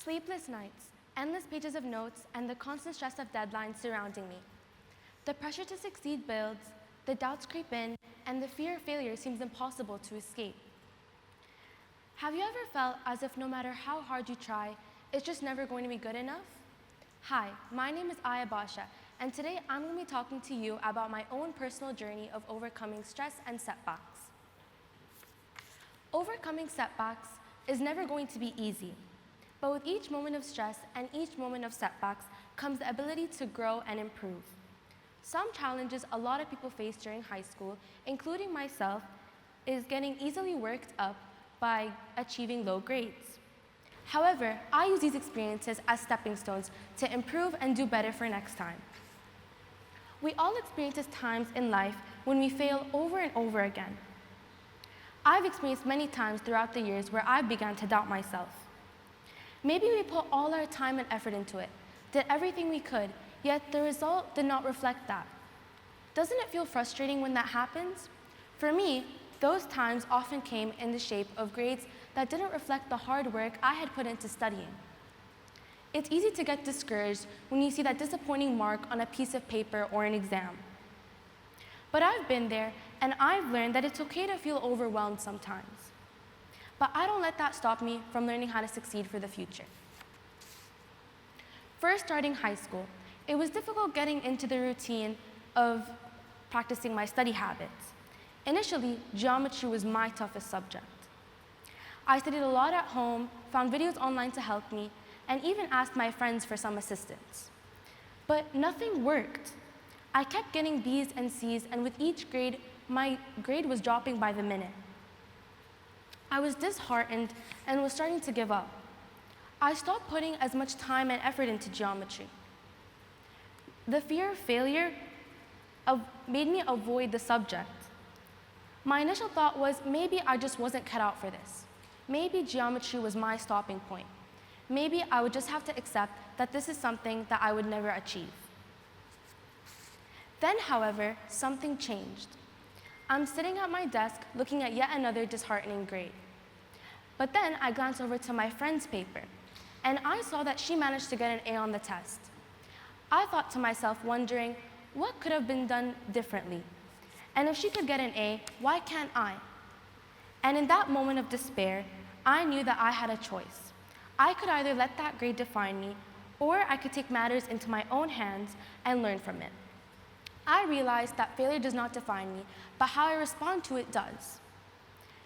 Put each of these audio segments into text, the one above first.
Sleepless nights, endless pages of notes, and the constant stress of deadlines surrounding me. The pressure to succeed builds, the doubts creep in, and the fear of failure seems impossible to escape. Have you ever felt as if no matter how hard you try, it's just never going to be good enough? Hi, my name is Ayah Basha, and today I'm going to be talking to you about my own personal journey of overcoming stress and setbacks. Overcoming setbacks is never going to be easy, but with each moment of stress and each moment of setbacks comes the ability to grow and improve. Some challenges a lot of people face during high school, including myself, is getting easily worked up by achieving low grades. However, I use these experiences as stepping stones to improve and do better for next time. We all experience times in life when we fail over and over again. I've experienced many times throughout the years where I began to doubt myself. Maybe we put all our time and effort into it, did everything we could, yet the result did not reflect that. Doesn't it feel frustrating when that happens? For me, those times often came in the shape of grades that didn't reflect the hard work I had put into studying. It's easy to get discouraged when you see that disappointing mark on a piece of paper or an exam. But I've been there, and I've learned that it's okay to feel overwhelmed sometimes. But I don't let that stop me from learning how to succeed for the future. First starting high school, it was difficult getting into the routine of practicing my study habits. Initially, geometry was my toughest subject. I studied a lot at home, found videos online to help me, and even asked my friends for some assistance. But nothing worked. I kept getting B's and C's, and with each grade, my grade was dropping by the minute. I was disheartened and was starting to give up. I stopped putting as much time and effort into geometry. The fear of failure made me avoid the subject. My initial thought was maybe I just wasn't cut out for this. Maybe geometry was my stopping point. Maybe I would just have to accept that this is something that I would never achieve. Then, however, something changed. I'm sitting at my desk looking at yet another disheartening grade. But then I glanced over to my friend's paper, and I saw that she managed to get an A on the test. I thought to myself, wondering, what could have been done differently? And if she could get an A, why can't I? And in that moment of despair, I knew that I had a choice. I could either let that grade define me, or I could take matters into my own hands and learn from it. I realized that failure does not define me, but how I respond to it does.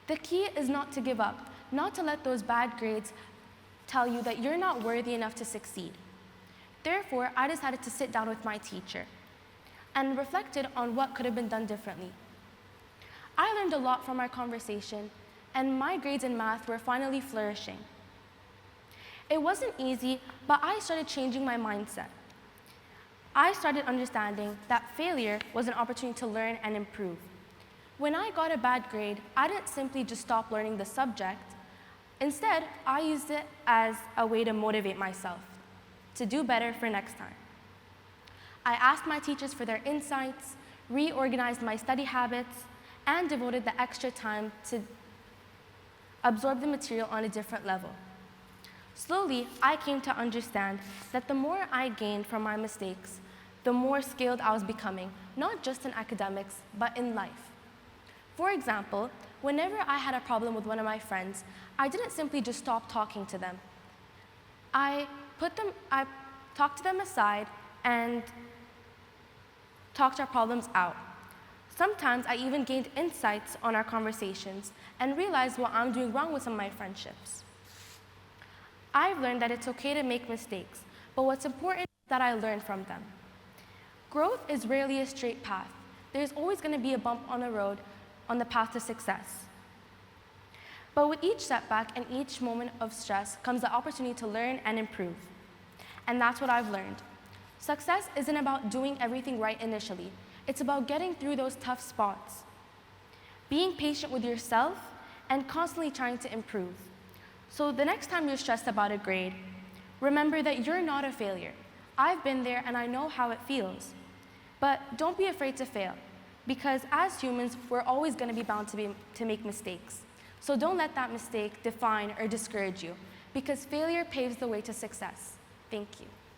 The key is not to give up, not to let those bad grades tell you that you're not worthy enough to succeed. Therefore, I decided to sit down with my teacher and reflected on what could have been done differently. I learned a lot from our conversation, and my grades in math were finally flourishing. It wasn't easy, but I started changing my mindset. I started understanding that failure was an opportunity to learn and improve. When I got a bad grade, I didn't simply just stop learning the subject. Instead, I used it as a way to motivate myself to do better for next time. I asked my teachers for their insights, reorganized my study habits, and devoted the extra time to absorb the material on a different level. Slowly, I came to understand that the more I gained from my mistakes, the more skilled I was becoming, not just in academics, but in life. For example, whenever I had a problem with one of my friends, I didn't simply just stop talking to them. I talked to them aside and talked our problems out. Sometimes I even gained insights on our conversations and realized what I'm doing wrong with some of my friendships. I've learned that it's okay to make mistakes, but what's important is that I learn from them. Growth is rarely a straight path. There's always going to be a bump on the road on the path to success. But with each setback and each moment of stress comes the opportunity to learn and improve. And that's what I've learned. Success isn't about doing everything right initially. It's about getting through those tough spots, being patient with yourself, and constantly trying to improve. So the next time you're stressed about a grade, remember that you're not a failure. I've been there and I know how it feels. But don't be afraid to fail, because as humans, we're always going to be bound to make mistakes. So don't let that mistake define or discourage you, because failure paves the way to success. Thank you.